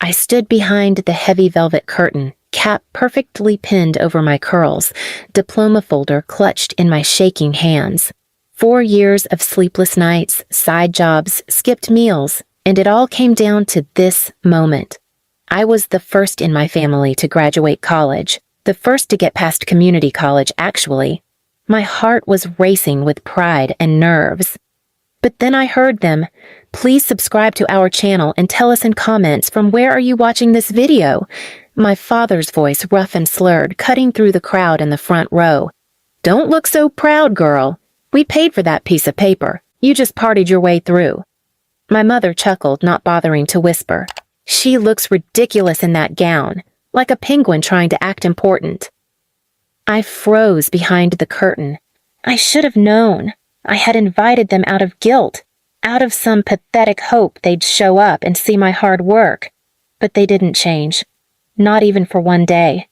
I stood behind the heavy velvet curtain, cap perfectly pinned over my curls, diploma folder clutched in my shaking hands. 4 years of sleepless nights, side jobs, skipped meals, and it all came down to this moment. I was the first in my family to graduate college, the first to get past community college, actually. My heart was racing with pride and nerves. But then I heard them. Please subscribe to our channel and tell us in comments from where are you watching this video? My father's voice, rough and slurred, cutting through the crowd in the front row. Don't look so proud, girl. We paid for that piece of paper. You just partied your way through. My mother chuckled, not bothering to whisper. She looks ridiculous in that gown, like a penguin trying to act important. I froze behind the curtain. I should have known. I had invited them out of guilt, out of some pathetic hope they'd show up and see my hard work. But they didn't change, not even for one day.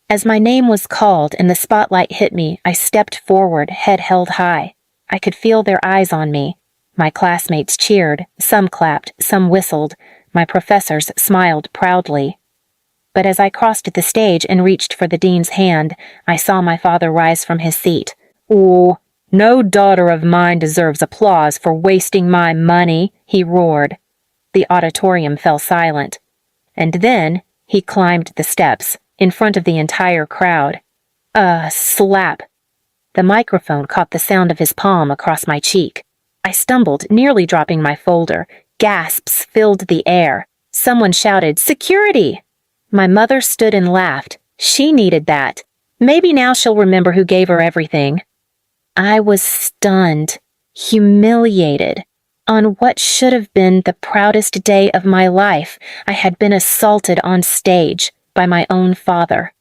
As my name was called and the spotlight hit me, I stepped forward, head held high. I could feel their eyes on me. My classmates cheered, some clapped, some whistled. My professors smiled proudly. But as I crossed the stage and reached for the dean's hand, I saw my father rise from his seat. "Ooh, no daughter of mine deserves applause for wasting my money," he roared. The auditorium fell silent. And then he climbed the steps, in front of the entire crowd. Slap. The microphone caught the sound of his palm across my cheek. I stumbled, nearly dropping my folder. Gasps filled the air. Someone shouted, "Security!" My mother stood and laughed. She needed that. Maybe now she'll remember who gave her everything. I was stunned, humiliated. On what should have been the proudest day of my life, I had been assaulted on stage by my own father.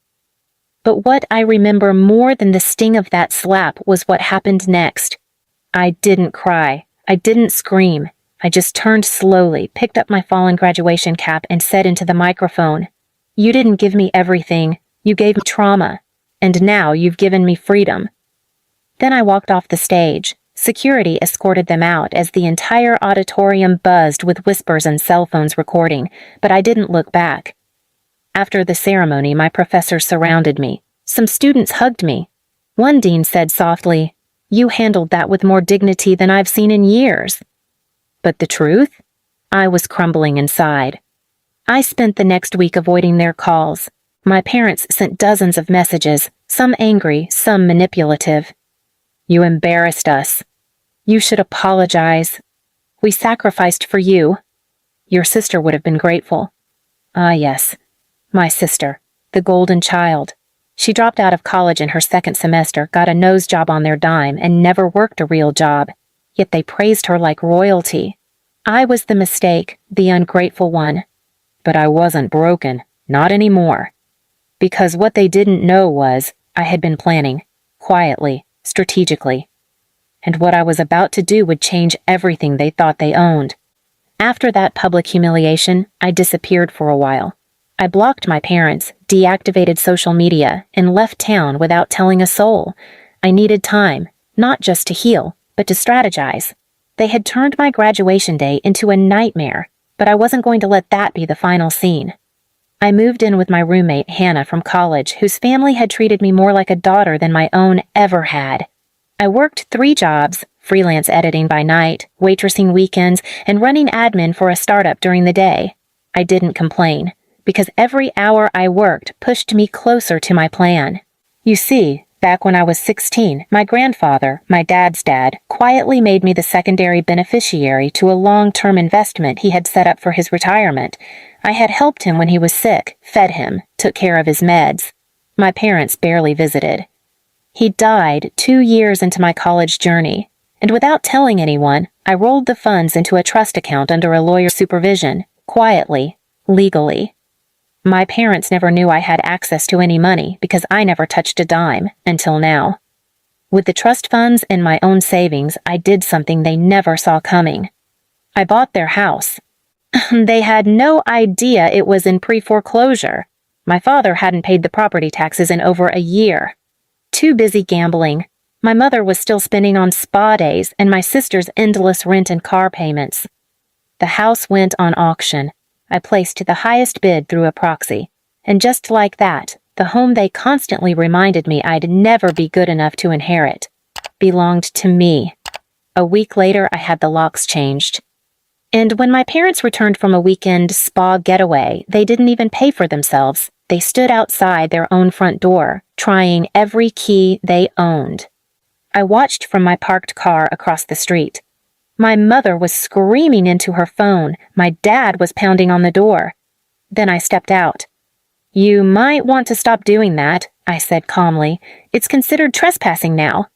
But what I remember more than the sting of that slap was what happened next. I didn't cry. I didn't scream. I just turned slowly, picked up my fallen graduation cap, and said into the microphone, "You didn't give me everything. You gave me trauma. And now you've given me freedom." Then I walked off the stage. Security escorted them out as the entire auditorium buzzed with whispers and cell phones recording, but I didn't look back. After the ceremony, my professors surrounded me. Some students hugged me. One dean said softly, "You handled that with more dignity than I've seen in years." But the truth? I was crumbling inside. I spent the next week avoiding their calls. My parents sent dozens of messages, some angry, some manipulative. "You embarrassed us. You should apologize. We sacrificed for you. Your sister would have been grateful." Ah, yes. My sister, the golden child. She dropped out of college in her second semester, got a nose job on their dime, and never worked a real job. Yet they praised her like royalty. I was the mistake, the ungrateful one. But I wasn't broken, not anymore. Because what they didn't know was, I had been planning, quietly, strategically. And what I was about to do would change everything they thought they owned. After that public humiliation, I disappeared for a while. I blocked my parents, deactivated social media, and left town without telling a soul. I needed time, not just to heal, but to strategize. They had turned my graduation day into a nightmare, but I wasn't going to let that be the final scene. I moved in with my roommate, Hannah, from college, whose family had treated me more like a daughter than my own ever had. I worked 3 jobs, freelance editing by night, waitressing weekends, and running admin for a startup during the day. I didn't complain, because every hour I worked pushed me closer to my plan. You see, back when I was 16, my grandfather, my dad's dad, quietly made me the secondary beneficiary to a long-term investment he had set up for his retirement. I had helped him when he was sick, fed him, took care of his meds. My parents barely visited. He died 2 years into my college journey, and without telling anyone, I rolled the funds into a trust account under a lawyer's supervision, quietly, legally. My parents never knew I had access to any money because I never touched a dime, until now. With the trust funds and my own savings, I did something they never saw coming. I bought their house. They had no idea it was in pre-foreclosure. My father hadn't paid the property taxes in over a year. Too busy gambling. My mother was still spending on spa days and my sister's endless rent and car payments. The house went on auction. I placed the highest bid through a proxy, and just like that, the home they constantly reminded me I'd never be good enough to inherit belonged to me. A week later, I had the locks changed. And when my parents returned from a weekend spa getaway, they didn't even pay for themselves. They stood outside their own front door, trying every key they owned. I watched from my parked car across the street. My mother was screaming into her phone. My dad was pounding on the door. Then I stepped out. "You might want to stop doing that," I said calmly. "It's considered trespassing now."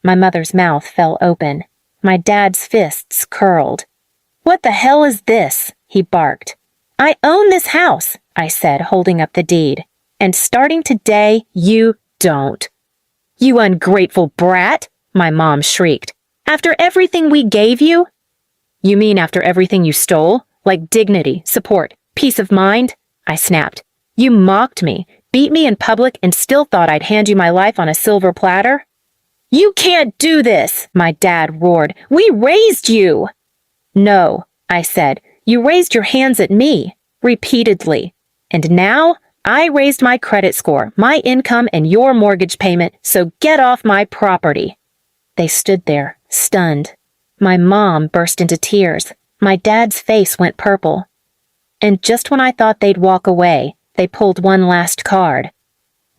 My mother's mouth fell open. My dad's fists curled. "What the hell is this?" he barked. "I own this house," I said, holding up the deed. "And starting today, you don't." "You ungrateful brat," my mom shrieked. "After everything we gave you?" "You mean after everything you stole? Like dignity, support, peace of mind?" I snapped. "You mocked me, beat me in public, and still thought I'd hand you my life on a silver platter?" "You can't do this," my dad roared. "We raised you." "No," I said. "You raised your hands at me, repeatedly. And now, I raised my credit score, my income, and your mortgage payment, so get off my property." They stood there, stunned. My mom burst into tears. My dad's face went purple. And just when I thought they'd walk away, they pulled one last card.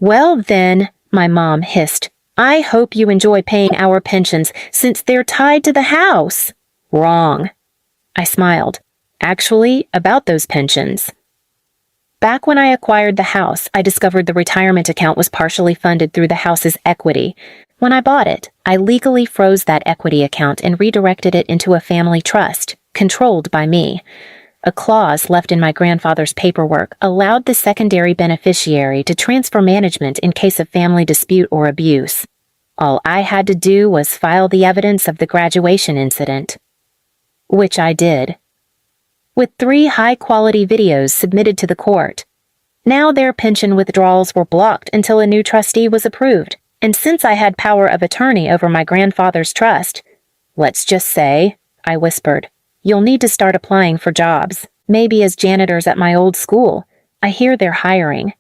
"Well then," my mom hissed, "I hope you enjoy paying our pensions since they're tied to the house." "Wrong." I smiled. "Actually, about those pensions." Back when I acquired the house, I discovered the retirement account was partially funded through the house's equity. When I bought it, I legally froze that equity account and redirected it into a family trust, controlled by me. A clause left in my grandfather's paperwork allowed the secondary beneficiary to transfer management in case of family dispute or abuse. All I had to do was file the evidence of the graduation incident. Which I did. With 3 high-quality videos submitted to the court. Now their pension withdrawals were blocked until a new trustee was approved, and since I had power of attorney over my grandfather's trust, "Let's just say," I whispered, "you'll need to start applying for jobs, maybe as janitors at my old school. I hear they're hiring."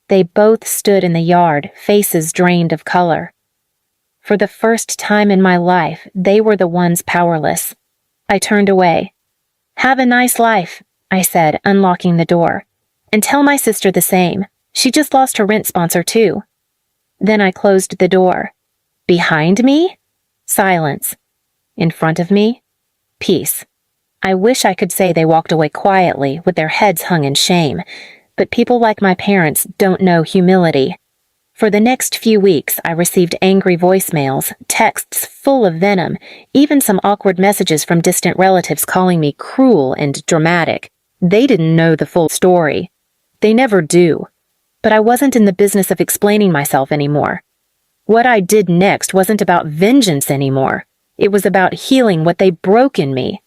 They both stood in the yard, faces drained of color. For the first time in my life, they were the ones powerless. I turned away. "Have a nice life," I said, unlocking the door. "And tell my sister the same. She just lost her rent sponsor, too." Then I closed the door. Behind me? Silence. In front of me? Peace. I wish I could say they walked away quietly, with their heads hung in shame, but people like my parents don't know humility. For the next few weeks, I received angry voicemails, texts full of venom, even some awkward messages from distant relatives calling me cruel and dramatic. They didn't know the full story. They never do. But I wasn't in the business of explaining myself anymore. What I did next wasn't about vengeance anymore. It was about healing what they broke in me.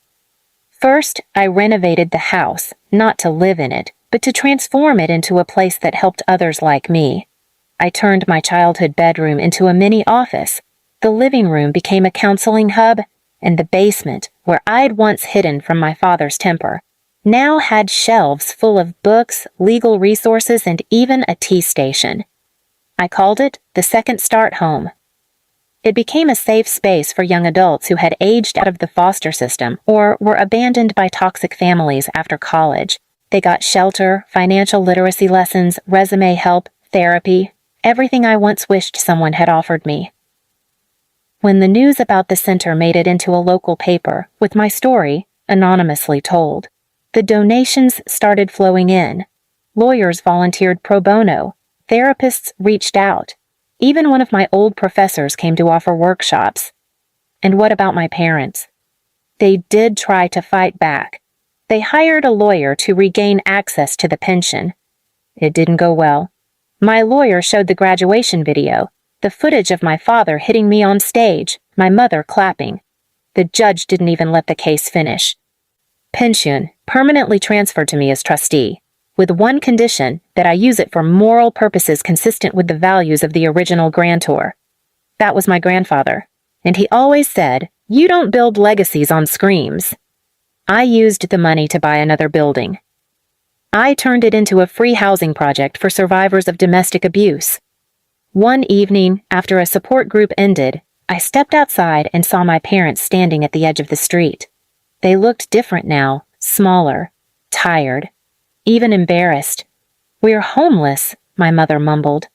First, I renovated the house, not to live in it, but to transform it into a place that helped others like me. I turned my childhood bedroom into a mini office. The living room became a counseling hub, and the basement, where I'd once hidden from my father's temper, now had shelves full of books, legal resources, and even a tea station. I called it the Second Start Home. It became a safe space for young adults who had aged out of the foster system or were abandoned by toxic families after college. They got shelter, financial literacy lessons, resume help, therapy, everything I once wished someone had offered me. When the news about the center made it into a local paper, with my story anonymously told, the donations started flowing in. Lawyers volunteered pro bono. Therapists reached out. Even one of my old professors came to offer workshops. And what about my parents? They did try to fight back. They hired a lawyer to regain access to the pension. It didn't go well. My lawyer showed the graduation video, the footage of my father hitting me on stage, my mother clapping. The judge didn't even let the case finish. Pension permanently transferred to me as trustee, with one condition, that I use it for moral purposes consistent with the values of the original grantor. That was my grandfather, and he always said, "You don't build legacies on screams." I used the money to buy another building. I turned it into a free housing project for survivors of domestic abuse. One evening, after a support group ended, I stepped outside and saw my parents standing at the edge of the street. They looked different now, smaller, tired, even embarrassed. "We're homeless," my mother mumbled.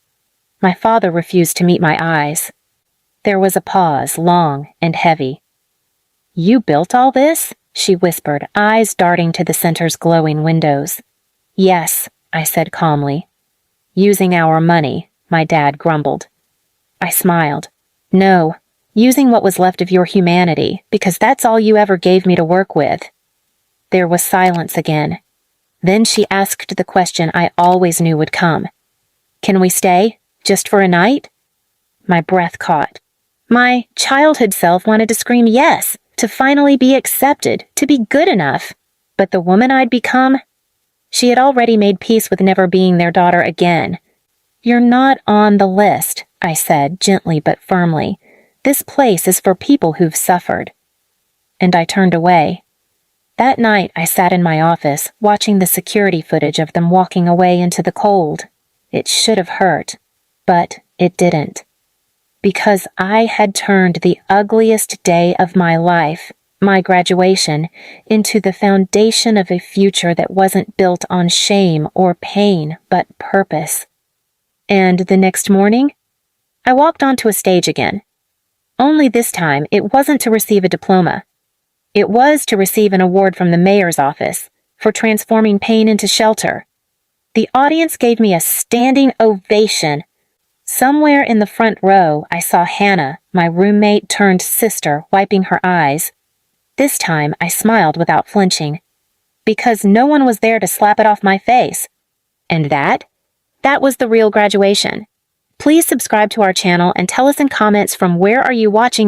My father refused to meet my eyes. There was a pause, long and heavy. "You built all this?" she whispered, eyes darting to the center's glowing windows. "Yes," I said calmly. "Using our money," my dad grumbled. I smiled. "No, using what was left of your humanity, because that's all you ever gave me to work with." There was silence again. Then she asked the question I always knew would come. "Can we stay? Just for a night?" My breath caught. My childhood self wanted to scream yes, to finally be accepted, to be good enough. But the woman I'd become? She had already made peace with never being their daughter again. "You're not on the list," I said, gently but firmly. "This place is for people who've suffered." And I turned away. That night, I sat in my office, watching the security footage of them walking away into the cold. It should have hurt, but it didn't. Because I had turned the ugliest day of my life, my graduation, into the foundation of a future that wasn't built on shame or pain, but purpose. And the next morning, I walked onto a stage again. Only this time, it wasn't to receive a diploma. It was to receive an award from the mayor's office for transforming pain into shelter. The audience gave me a standing ovation. Somewhere in the front row, I saw Hannah, my roommate turned sister, wiping her eyes. This time, I smiled without flinching, because no one was there to slap it off my face. And that was the real graduation. Please subscribe to our channel and tell us in comments from where are you watching this